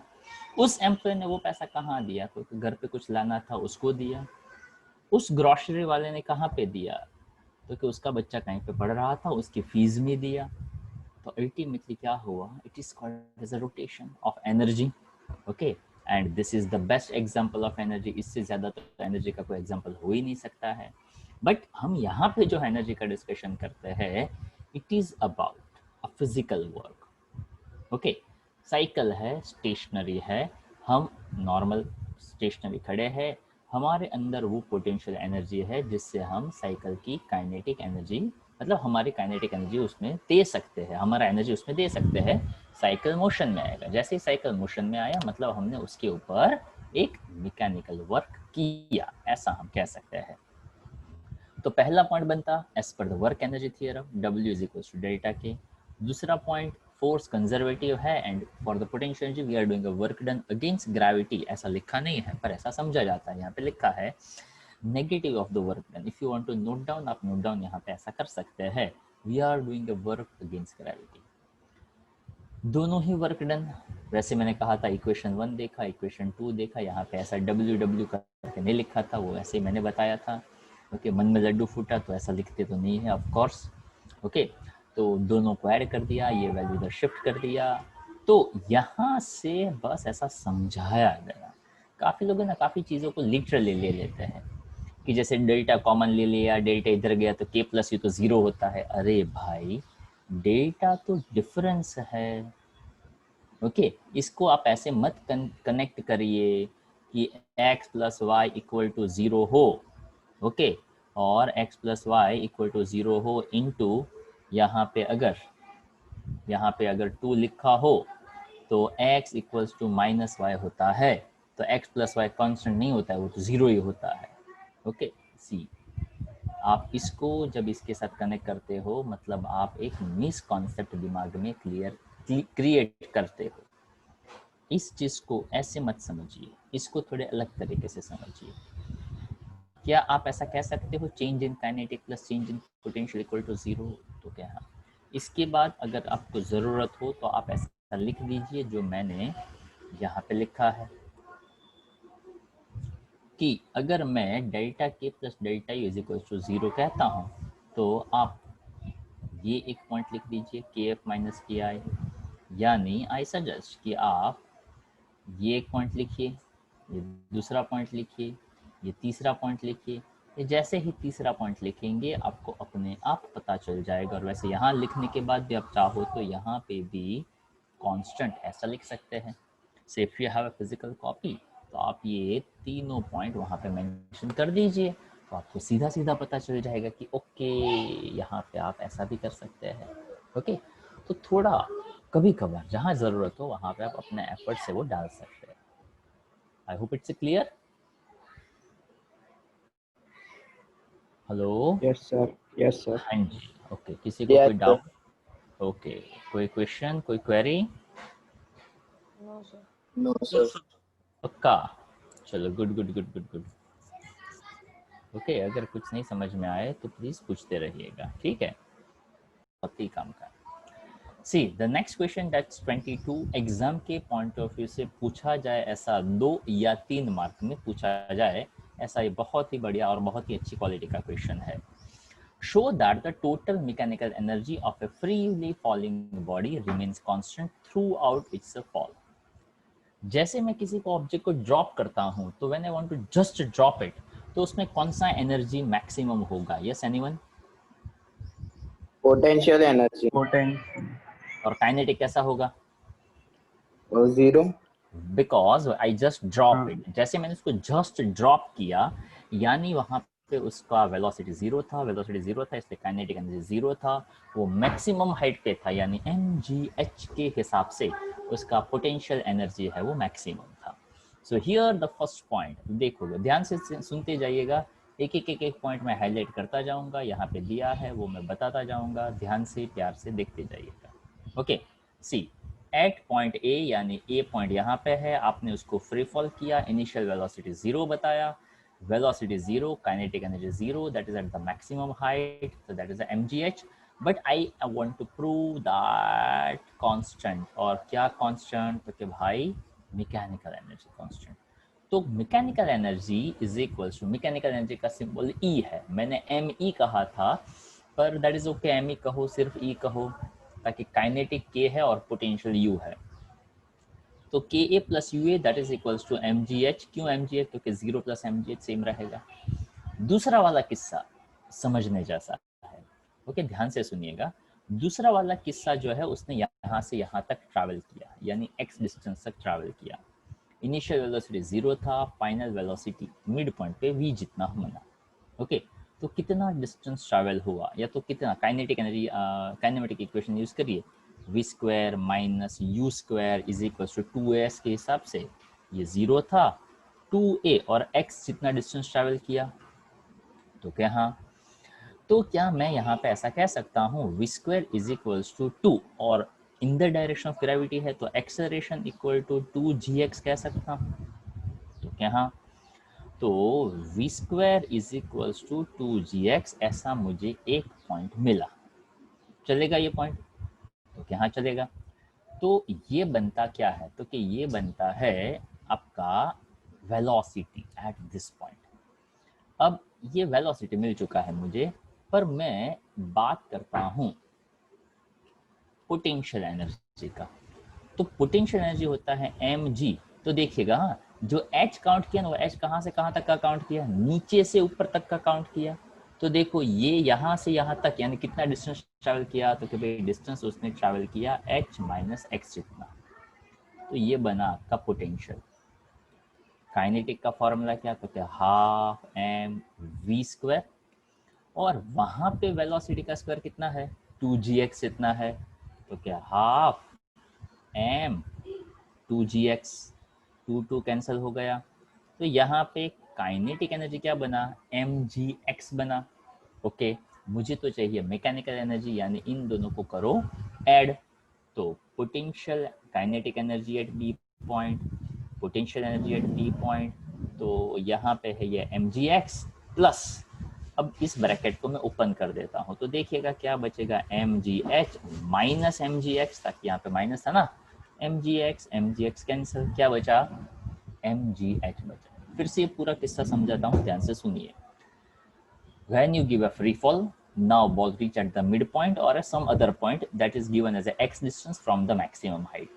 Speaker 1: उस एम्प्लॉय ने वो पैसा कहाँ दिया, क्योंकि घर पे कुछ लाना था उसको दिया। उस ग्रॉसरी वाले ने कहाँ पे दिया, तो कि उसका बच्चा कहीं पे पढ़ रहा था उसकी फीस में दिया। तो अल्टीमेटली क्या हुआ, it is called as a rotation of energy. Okay, and this is the best example of energy. इससे ज़्यादा तो एनर्जी का कोई एग्जांपल हो ही नहीं सकता है। बट हम यहाँ पे जो एनर्जी का डिस्कशन करते हैं, it is about a physical work. Okay, cycle है, स्टेशनरी है, हम नॉर्मल स्टेशनरी खड़े हैं, हमारे अंदर वो पोटेंशियल एनर्जी है जिससे हम साइकिल की काइनेटिक एनर्जी, मतलब हमारी काइनेटिक एनर्जी उसमें दे सकते हैं, हमारा एनर्जी उसमें दे सकते हैं। साइकिल मोशन में आएगा, जैसे ही साइकिल मोशन में आया मतलब हमने उसके ऊपर एक मैकेनिकल वर्क किया, ऐसा हम कह सकते हैं। तो पहला पॉइंट बनता as per the work energy theorem W is equal to delta K. दूसरा पॉइंट, फोर्स कंजर्वेटिव है and for the potential energy we are doing a work done against gravity. ऐसा लिखा नहीं है पर ऐसा समझा जाता है, यहाँ पे लिखा है negative of the work done. If you want to note down, आप नोट डाउन यहाँ पे ऐसा कर सकते हैं, we are doing a work against gravity. दोनों ही वर्क डन, वैसे मैंने कहा था इक्वेशन 1 देखा, इक्वेशन 2 देखा, यहाँ पे ऐसा WW करके नहीं लिखा था, वो ऐसे ही मैंने बताया था। ओके, मन में लड्डू फूटा तो ऐसा लिखते तो नहीं है ऑफ कोर्स। ओके, तो दोनों को ऐड कर दिया, ये वैल्यू इधर शिफ्ट कर दिया, तो यहाँ से बस ऐसा समझाया गया। काफ़ी लोग ना काफ़ी चीज़ों को लिटरली ले लेते हैं कि जैसे डेल्टा कॉमन ले लिया, डेल्टा इधर गया तो K प्लस यू तो ज़ीरो होता है। अरे भाई, डेल्टा तो डिफरेंस है। ओके, इसको आप ऐसे मत कनेक्ट करिए कि x plus y equal to zero हो। ओके, और x plus y equal to zero हो इनटू यहाँ पे अगर 2 लिखा हो तो x equals to minus y होता है, तो x प्लस वाई कॉन्स्टेंट नहीं होता है, वो तो ज़ीरो ही होता है। ओके, सी आप इसको जब इसके साथ कनेक्ट करते हो मतलब आप एक मिस कॉन्सेप्ट दिमाग में क्रिएट करते हो। इस चीज़ को ऐसे मत समझिए, इसको थोड़े अलग तरीके से समझिए। क्या आप ऐसा कह सकते हो change in kinetic plus change in potential equal to zero? तो क्या हाँ, इसके बाद अगर आपको ज़रूरत हो तो आप ऐसा लिख दीजिए जो मैंने यहाँ पे लिखा है कि अगर मैं delta K plus delta U is equal to zero कहता हूँ तो आप ये एक पॉइंट लिख दीजिए के एफ माइनस के आई, यानी आई सजेस्ट कि आप ये एक पॉइंट लिखिए, ये दूसरा पॉइंट लिखिए, ये तीसरा पॉइंट लिखिए। ये जैसे ही तीसरा पॉइंट लिखेंगे आपको अपने आप पता चल जाएगा। और वैसे यहाँ लिखने के बाद भी आप चाहो तो यहाँ पे भी कांस्टेंट ऐसा लिख सकते हैं। So if you have a physical copy तो आप ये तीनों पॉइंट वहाँ पे मेंशन कर दीजिए, तो आपको सीधा सीधा पता चल जाएगा कि ओके यहाँ पे आप ऐसा भी कर सकते हैं। ओके, तो थोड़ा कभी कभार जहाँ ज़रूरत हो वहाँ पे आप अपने एफर्ट से वो डाल सकते हैं। आई hope it's clear. Hello,
Speaker 4: Yes, sir. Yes, sir.
Speaker 1: हाँ जी, ओके, किसी को
Speaker 5: Yes,
Speaker 1: कोई
Speaker 5: sir.
Speaker 1: डाउट? ओके, कोई क्वेश्चन, कोई query?
Speaker 2: No sir.
Speaker 5: No, sir.
Speaker 1: पक्का? चलो, good good good good good. Okay, अगर कुछ नहीं समझ में आए तो प्लीज़ पूछते रहिएगा, ठीक है? बहुत ही काम का। See the next question that's 22 exam के पॉइंट ऑफ व्यू से पूछा जाए, ऐसा 2 या 3 मार्क में पूछा जाए, ऐसा ये बहुत ही बढ़िया और बहुत ही अच्छी क्वालिटी का क्वेश्चन है। Show that the total mechanical energy of A freely falling body remains constant through out it's fall. जैसे मैं किसी को ऑब्जेक्ट को ड्रॉप करता हूं तो when I want to just drop it, तो उसमें कौन सा एनर्जी मैक्सिमम होगा? Yes anyone?
Speaker 5: Potential energy.
Speaker 1: और काइनेटिक कैसा होगा?
Speaker 5: Zero.
Speaker 1: Because I just drop it, जैसे मैंने उसको जस्ट ड्रॉप किया यानी वहां पे उसका वेलोसिटी जीरो था, इसलिए काइनेटिक एनर्जी जीरो था। वो मैक्सिमम हाइट पे था यानी mgh के हिसाब से उसका पोटेंशियल एनर्जी है वो मैक्सिमम था। So here the first point, देखो ध्यान से सुनते जाइएगा, एक एक पॉइंट मैं हाईलाइट करता जाऊंगा, यहाँ पे दिया है वो मैं बताता जाऊंगा, ध्यान से प्यार से देखते जाइएगा। Okay, see at point A, यानी ए पॉइंट यहाँ पे है, आपने उसको फ्री फॉल किया, इनिशियल वेलोसिटी जीरो बताया, velocity zero, kinetic energy zero, that is at the maximum height, so that is the mgh. But I want to prove that constant, और क्या constant? तो भाई मैकेनिकल एनर्जी कांस्टेंट। तो mechanical energy is equals to, mechanical energy का सिंबल ई है, मैंने एम ई कहा था पर that is okay, M E कहो, सिर्फ ई कहो, ताकि काइनेटिक के है और पोटेंशियल यू है। तो Ka plus Ua that is equals to mgh। क्यों mgh? क्योंकि 0 प्लस mgh सेम रहेगा। दूसरा वाला किस्सा समझने जैसा है, ओके, ध्यान से सुनिएगा। दूसरा वाला किस्सा जो है उसने यहाँ से यहाँ तक ट्रैवल किया, यानी x डिस्टेंस तक ट्रैवल किया। इनिशियल वेलोसिटी 0 था, फाइनल वेलोसिटी मिड पॉइंट पे v जितना बना। ओके, तो कितना डिस्टेंस ट्रैवल हुआ, या तो कितना kinetic energy, kinematic equation use करिए, v square minus u square is equal to 2as के हिसाब से। ये 0 था, 2a और x जितना डिस्टेंस ट्रैवल किया, तो क्या हाँ, तो क्या मैं यहाँ पे ऐसा कह सकता हूँ v square is equals to 2 और in the direction of gravity है तो एक्सेलरेशन इक्वल टू 2gx कह सकता हूँ, तो क्या हाँ, तो v square is equals to 2gx, ऐसा मुझे एक पॉइंट मिला। चलेगा ये पॉइंट? तो क्या चलेगा? तो ये बनता क्या है, तो कि ये बनता है आपका वेलोसिटी एट दिस पॉइंट। अब ये वेलोसिटी मिल चुका है मुझे, पर मैं बात करता हूं पोटेंशियल एनर्जी का। तो पोटेंशियल एनर्जी होता है mg। तो देखिएगा हाँ, जो h काउंट किया ना, वो h कहाँ से कहाँ तक का काउंट किया, नीचे से ऊपर तक का काउंट किया। तो देखो ये यहाँ से यहाँ तक यानी कितना डिस्टेंस ट्रैवल किया, तो कि भाई डिस्टेंस उसने ट्रैवल किया h माइनस एक्स जितना। तो ये बना आपका पोटेंशियल। काइनेटिक का फॉर्मूला क्या, तो क्या हाफ एम वी स्क्वायर, और वहां पे वेलोसिटी का स्क्वायर कितना है, 2gx इतना है, तो क्या हाफ एम 2gx, 2 कैंसिल हो गया। तो यहाँ पे काइनेटिक एनर्जी क्या बना, mgx बना। ओके, मुझे तो चाहिए मैकेनिकल एनर्जी, यानी इन दोनों को करो ऐड। तो potential kinetic energy at B point, potential energy at B point, तो यहाँ पे है ये mgx प्लस, अब इस ब्रैकेट को मैं ओपन कर देता हूँ, तो देखिएगा क्या बचेगा, mgh माइनस mgx, ताकि यहाँ पे माइनस था ना, mgx कैंसिल, क्या बचा, mgh बचा। फिर से ये पूरा किस्सा समझाता हूँ, ध्यान से सुनिए। When you give a free fall, now ball reach at the midpoint or at some other point that is given as a x distance from the maximum height.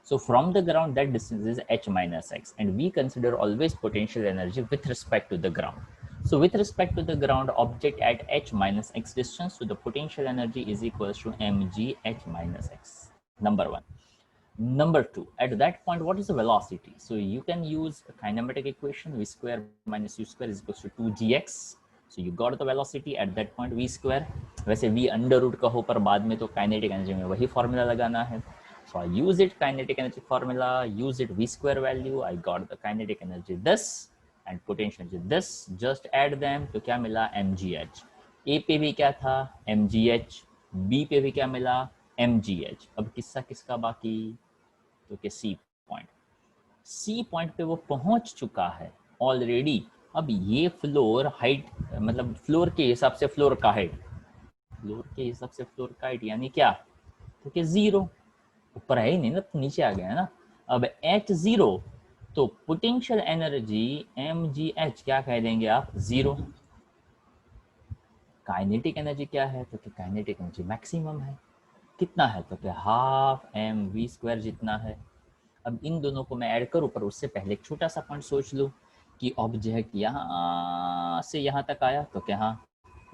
Speaker 1: So from the ground, that distance is h minus x, and we consider always potential energy with respect to the ground. So with respect to the ground object at h minus x distance, so the potential energy is equals to mg h minus x, number one. Number two, at that point, what is the velocity? So you can use a kinematic equation, v square minus u square is equals to 2gx. So you got the velocity at that point, v square. वैसे v अंडर रूट कहो, पर बाद में तो काइनेटिक एनर्जी में वही फॉर्मूला लगाना है। So I use it kinetic energy formula, use it v square value, I got the kinetic energy this and potential energy this, just add them, तो क्या मिला, mgh। a पे भी क्या था, mgh, b पे भी क्या मिला, mgh। अब किस्सा किसका बाकी, तो कि सी पॉइंट, सी पॉइंट पे वो पहुंच चुका है ऑलरेडी। अब ये फ्लोर हाइट, मतलब फ्लोर के हिसाब से फ्लोर का हाइट, फ्लोर के हिसाब से फ्लोर का हाइट यानी क्या, तो कि 0, ऊपर है ही नहीं ना, तो नीचे आ गया है ना। अब h0, तो पोटेंशियल एनर्जी mgh क्या कह देंगे आप, 0। काइनेटिक एनर्जी क्या है, तो कि काइनेटिक एनर्जी मैक्सिमम है, कितना है, तो कि हाफ एम वी स्क्वायर जितना है। अब इन दोनों को मैं ऐड करूं, पर उससे पहले एक छोटा सा पॉइंट सोच लूं कि ऑब्जेक्ट यहाँ से यहाँ तक आया, तो क्या हाँ,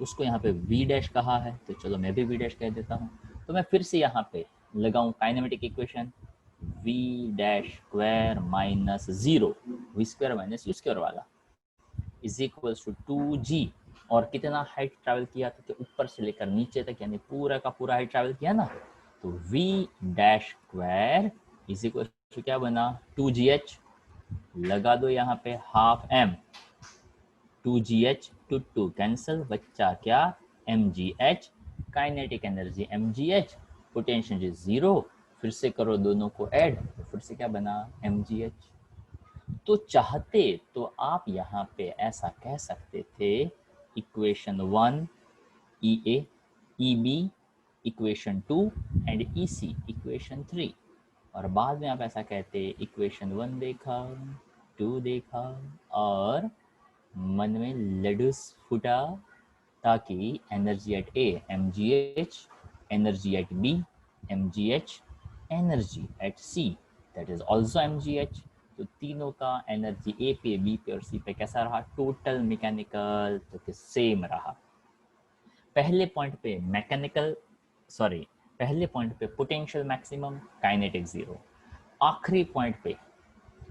Speaker 1: उसको यहाँ पे v डैश कहा है, तो चलो मैं भी v डैश कह देता हूँ। तो मैं फिर से यहाँ पे लगाऊं kinematic equation, v dash square minus 0 v square minus u square वाला इज इक्वल्स टू 2g, और कितना हाइट ट्रैवल किया, तो ऊपर से लेकर नीचे तक, यानी पूरा का पूरा हाइट ट्रैवल किया ना, तो v dash square is equal to क्या बना, 2gh, लगा दो यहाँ पे हाफ m, 2gh 2 कैंसिल, बच्चा क्या, mgh, kinetic energy mgh, potential energy 0, फिर से करो दोनों को ऐड, तो फिर से क्या बना, mgh। तो चाहते तो आप यहाँ पे ऐसा कह सकते थे, equation 1 EA, EB equation 2 and EC equation 3, और बाद में आप ऐसा कहते, इक्वेशन 1 देखा, 2 देखा, और मन में लड्डूस फूटा, ताकि energy at A mgh, energy at B mgh, energy at C that is also mgh। तो तीनों का एनर्जी ए पे, बी पे और सी पे कैसा रहा? टोटल मैकेनिकल तो सेम रहा। पहले पॉइंट पे मैकेनिकल, सॉरी पहले पॉइंट पे पोटेंशियल मैक्सिमम, काइनेटिक जीरो। आखिरी पॉइंट पे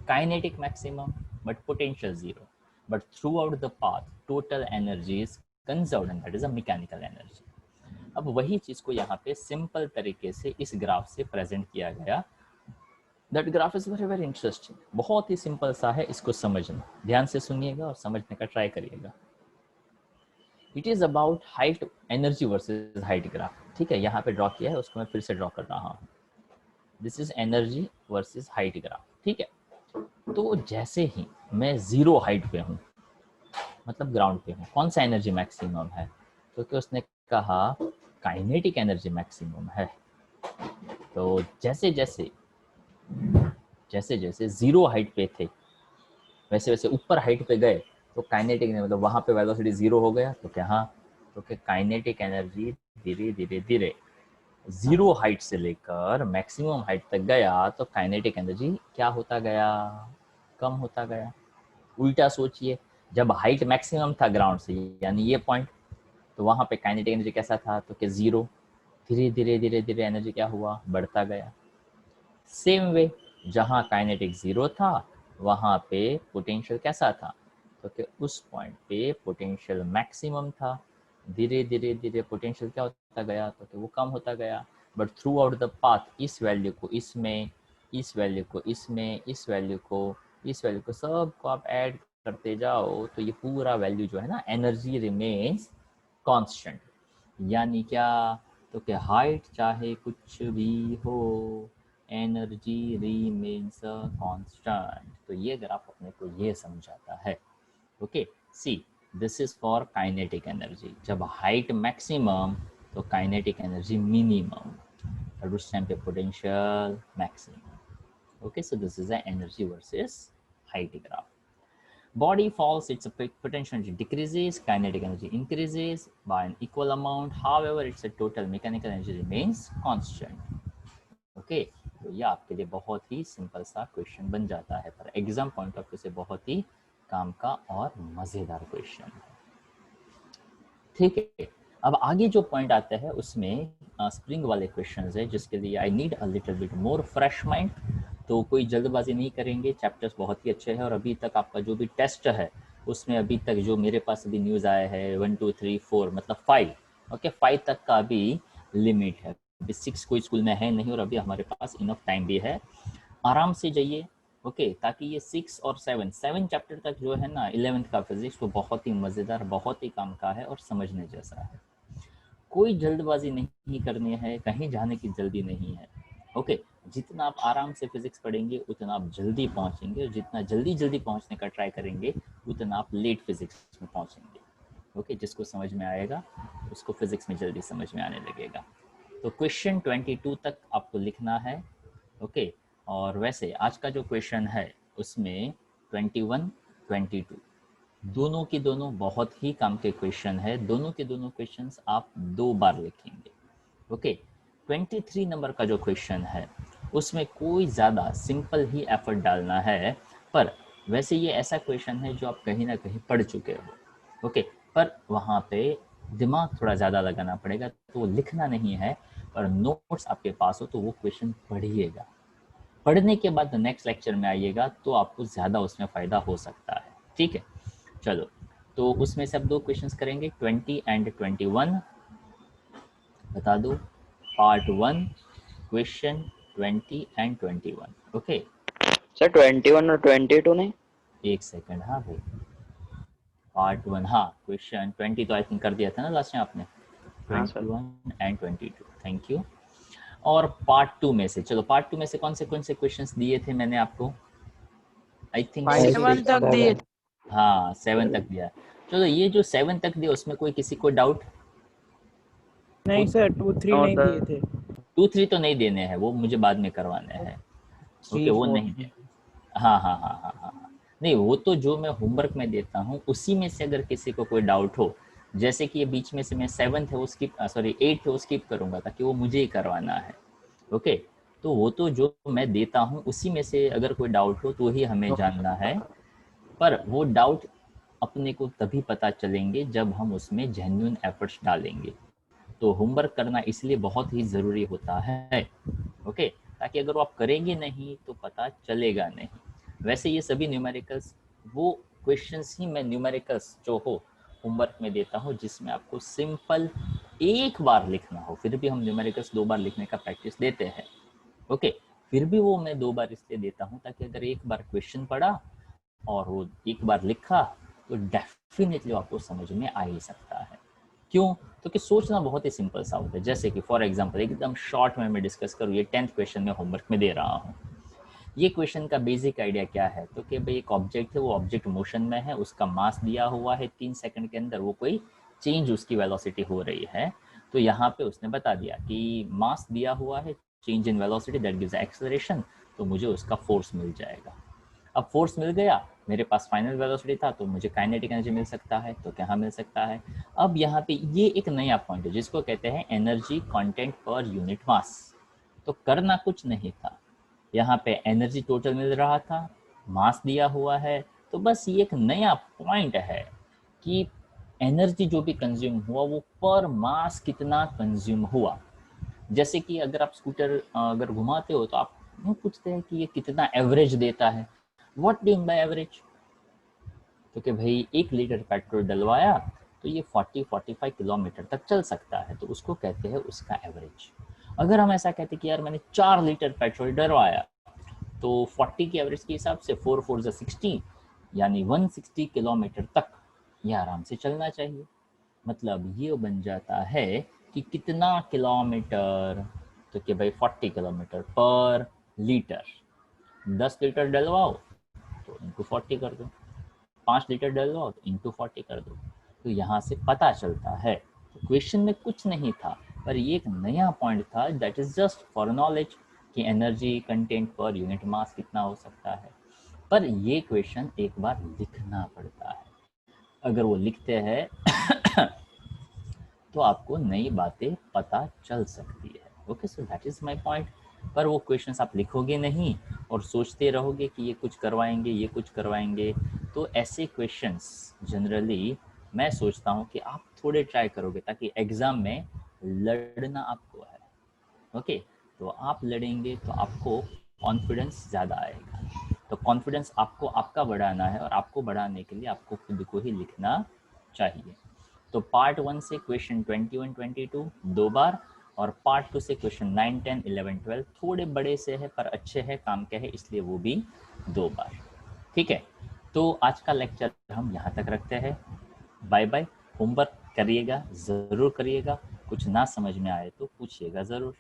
Speaker 1: kinetic maximum but potential zero, but through out the path total energy is conserved and that is a mechanical energy. अब वही चीज को यहाँ पे सिंपल तरीके से इस ग्राफ से प्रेजेंट किया गया। That graph is very very interesting, बहुत ही सिंपल सा है, इसको समझना, ध्यान से सुनिएगा और समझने का ट्राई करिएगा। It is about height, energy versus height graph. ठीक है, यहाँ पे ड्रॉ किया है, उसको मैं फिर से ड्रॉ कर रहा हूँ। This is energy versus height graph. ठीक है, तो जैसे ही मैं 0 हाइट पे हूँ, मतलब ग्राउंड पे हूँ, कौन सा एनर्जी मैक्सिमम है? क्योंकि उसने कहा काइनेटिक एनर्जी मैक्सिमम है। तो जैसे जैसे 0 हाइट पे थे, वैसे वैसे ऊपर हाइट पे गए तो काइनेटिक ने, मतलब वहाँ पे वेलोसिटी 0 हो गया। तो क्या, हाँ, तो क्या काइनेटिक एनर्जी धीरे धीरे धीरे 0 हाइट से लेकर मैक्सिमम हाइट तक गया तो काइनेटिक एनर्जी क्या होता गया? कम होता गया। उल्टा सोचिए, जब हाइट मैक्सिमम था ग्राउंड से, यानी ये पॉइंट, तो वहाँ पे काइनेटिक एनर्जी कैसा था? तो क्या 0। धीरे धीरे धीरे धीरे एनर्जी क्या हुआ? बढ़ता गया। सेम वे, जहाँ काइनेटिक 0 था वहाँ पे पोटेंशियल कैसा था? तो क्या उस पॉइंट पे पोटेंशियल मैक्सिमम था। धीरे धीरे धीरे पोटेंशियल क्या होता गया? तो क्या वो कम होता गया। But through out the path इस वैल्यू को इसमें, इस वैल्यू को इसमें, इस वैल्यू को इस वैल्यू को, सबको आप ऐड करते जाओ तो ये पूरा वैल्यू जो है ना, एनर्जी रिमेन्स कांस्टेंट। यानी क्या? तो क्या हाइट चाहे कुछ भी हो, एनर्जी रिमेन्स कांस्टेंट। तो ये ग्राफ अपने को ये समझाता है। Okay, see this is for kinetic energy. जब हाइट मैक्सिमम तो काइनेटिक एनर्जी मिनिमम, और उस टाइम पे potential maximum. Okay, so this is a energy versus height graph. Body falls, its potential energy decreases, kinetic energy increases by an equal amount. However, its total mechanical energy remains constant. Okay, तो ये आपके लिए बहुत ही सिंपल सा क्वेश्चन बन जाता है, पर एग्जाम पॉइंट ऑफ व्यू से बहुत ही काम का और मजेदार क्वेश्चन है। ठीक है, अब आगे जो पॉइंट आता है उसमें स्प्रिंग वाले क्वेश्चंस है, जिसके लिए I need a little bit more fresh mind. तो कोई जल्दबाजी नहीं करेंगे, चैप्टर्स बहुत ही अच्छे हैं और अभी तक आपका जो भी टेस्ट है उसमें अभी तक जो मेरे पास अभी न्यूज़ आया है 1 2 3 4 मतलब 5, ओके 5 तक का अभी लिमिट है। अभी 6 कोई स्कूल में है नहीं और अभी हमारे पास इनफ टाइम भी है। आराम से जाइए, ओके, ताकि ये 6 और 7 चैप्टर तक जो है ना 11th का फिजिक्स, वो बहुत ही मज़ेदार, बहुत ही काम का है और समझने जैसा है। कोई जल्दबाजी नहीं करनी है, कहीं जाने की जल्दी नहीं है। ओके, जितना आप आराम से फिजिक्स पढ़ेंगे उतना आप जल्दी पहुंचेंगे, और जितना जल्दी पहुंचने का ट्राई करेंगे उतना आप लेट फिजिक्स में पहुंचेंगे। ओके, जिसको समझ में आएगा उसको फिजिक्स में जल्दी समझ में आने लगेगा। तो क्वेश्चन 22 तक आपको लिखना है। ओके, और वैसे आज का जो क्वेश्चन है उसमें 21 22 दोनों के दोनों बहुत ही काम के क्वेश्चन है। दोनों के दोनों क्वेश्चंस आप 2 बार लिखेंगे। ओके, 23 नंबर का जो क्वेश्चन है उसमें कोई ज़्यादा सिंपल ही एफर्ट डालना है, पर वैसे ये ऐसा क्वेश्चन है जो आप कहीं ना कहीं पढ़ चुके हो। ओके, पर वहाँ पे दिमाग थोड़ा ज़्यादा लगाना पड़ेगा, तो वो लिखना नहीं है, पर नोट्स आपके पास हो तो वो क्वेश्चन पढ़िएगा। पढ़ने के बाद नेक्स्ट लेक्चर में आइएगा तो आपको ज़्यादा उसमें फ़ायदा हो सकता है। ठीक है, चलो, तो उसमें से अब 2 क्वेश्चंस करेंगे, 20 एंड 21। बता दो, part 1 question 20 and 21। Okay
Speaker 6: sir 21 और 22 नहीं?
Speaker 1: एक सेकंड, हाँ भाई, पार्ट 1, हाँ क्वेश्चन 20 तो आई थिंक कर दिया था ना लास्ट में आपने, 21 एंड 22, थैंक यू। और पार्ट 2 में से, चलो पार्ट 2 में से कौन से क्वेश्चंस दिए थे मैंने आपको? आई थिंक
Speaker 2: 7 तक दिए।
Speaker 1: हाँ 7 तक दिया। चलो, ये जो 7 तक दिया उसमें कोई किसी को डाउट?
Speaker 7: नहीं सर, 2 3 नहीं दिए थे।
Speaker 1: 2 3 तो नहीं देने हैं, वो मुझे बाद में करवाने हैं। ओके, वो नहीं है। हाँ, नहीं, वो तो जो मैं होमवर्क में देता हूँ उसी में से अगर किसी को कोई डाउट हो, जैसे कि ये बीच में से मैं 7th है वो स्किप, सॉरी 8th है वो स्किप करूँगा ताकि वो मुझे ही करवाना है। ओके, तो वो तो जो मैं देता हूँ उसी में से अगर कोई डाउट हो तो ही हमें जानना है, पर वो डाउट अपने को तभी पता चलेंगे जब हम उसमें जेन्युइन एफर्ट्स डालेंगे। तो होमवर्क करना इसलिए बहुत ही ज़रूरी होता है, ओके, ताकि अगर वो आप करेंगे नहीं तो पता चलेगा नहीं। वैसे ये सभी न्यूमेरिकल्स, वो क्वेश्चंस ही मैं न्यूमेरिकल्स जो हो होमवर्क में देता हूँ जिसमें आपको सिंपल एक बार लिखना हो। फिर भी हम न्यूमेरिकल्स 2 बार लिखने का प्रैक्टिस देते हैं, ओके। फिर भी वो मैं 2 बार इसलिए देता हूँ ताकि अगर एक बार क्वेश्चन पढ़ा और वो एक बार लिखा तो डेफिनेटली आपको समझ में आ ही सकता है। क्यों? तो कि सोचना बहुत ही सिंपल सा होता है। जैसे कि फॉर एग्जांपल एकदम शॉर्ट में मैं डिस्कस करूँ, ये 10th क्वेश्चन में होमवर्क में दे रहा हूँ। ये क्वेश्चन का बेसिक आइडिया क्या है, तो कि भाई एक ऑब्जेक्ट है, वो ऑब्जेक्ट मोशन में है, उसका मास दिया हुआ है, 3 सेकंड के अंदर वो कोई चेंज उसकी वेलोसिटी हो रही है। तो यहाँ पे उसने बता दिया कि मास दिया हुआ है, change in velocity that gives acceleration, तो मुझे उसका फोर्स मिल जाएगा। अब फोर्स मिल गया, मेरे पास फाइनल वेलोसिटी था, तो मुझे काइनेटिक एनर्जी मिल सकता है। तो क्या मिल सकता है? अब यहाँ पे ये एक नया पॉइंट है जिसको कहते हैं एनर्जी कंटेंट पर यूनिट मास। तो करना कुछ नहीं था, यहाँ पे एनर्जी टोटल मिल रहा था, मास दिया हुआ है, तो बस ये एक नया पॉइंट है कि एनर्जी जो भी कंज्यूम हुआ वो पर मास कितना कंज्यूम हुआ। जैसे कि अगर आप स्कूटर अगर घुमाते हो तो आप पूछते हैं कि ये कितना एवरेज देता है, व्हाट डू बाय एवरेज? तो कि भाई 1 लीटर पेट्रोल डलवाया तो ये 40-45 किलोमीटर तक चल सकता है, तो उसको कहते हैं उसका एवरेज। अगर हम ऐसा कहते कि यार मैंने 4 लीटर पेट्रोल डलवाया तो 40 की एवरेज के हिसाब से 4 4 60 यानी 160 किलोमीटर तक ये आराम से चलना चाहिए। मतलब ये बन जाता है कि कितना किलोमीटर, तो कि भाई 40 किलोमीटर पर लीटर। 10 लीटर डलवाओ तो इनटू 40 कर दो, 5 लीटर डलवाओ तो इनटू 40 कर दो। तो यहाँ से पता चलता है। तो क्वेश्चन में कुछ नहीं था, पर ये एक नया पॉइंट था, that is just for knowledge कि energy content per unit mass कितना हो सकता है। पर ये क्वेश्चन एक बार लिखना पड़ता है। अगर वो लिखते हैं तो आपको नई बातें पता चल सकती है, okay. So that is my point. पर वो क्वेश्चंस आप लिखोगे नहीं और सोचते रहोगे कि ये कुछ करवाएंगे, ये कुछ करवाएंगे, तो ऐसे क्वेश्चंस जनरली मैं सोचता हूँ कि आप थोड़े ट्राई करोगे ताकि एग्ज़ाम में लड़ना आपको है, ओके। तो आप लड़ेंगे तो आपको कॉन्फिडेंस ज़्यादा आएगा। तो कॉन्फिडेंस आपको आपका बढ़ाना है, और आपको बढ़ाने के लिए आपको खुद को ही लिखना चाहिए। तो पार्ट 1 से क्वेश्चन 21, 22 2 बार, और पार्ट 2 से क्वेश्चन 9, 10, 11, 12 थोड़े बड़े से है पर अच्छे हैं, काम के हैं, इसलिए वो भी 2 बार, ठीक है। तो आज का लेक्चर हम यहाँ तक रखते हैं। Bye bye. होमवर्क करिएगा, ज़रूर करिएगा। कुछ ना समझ में आए तो पूछिएगा ज़रूर।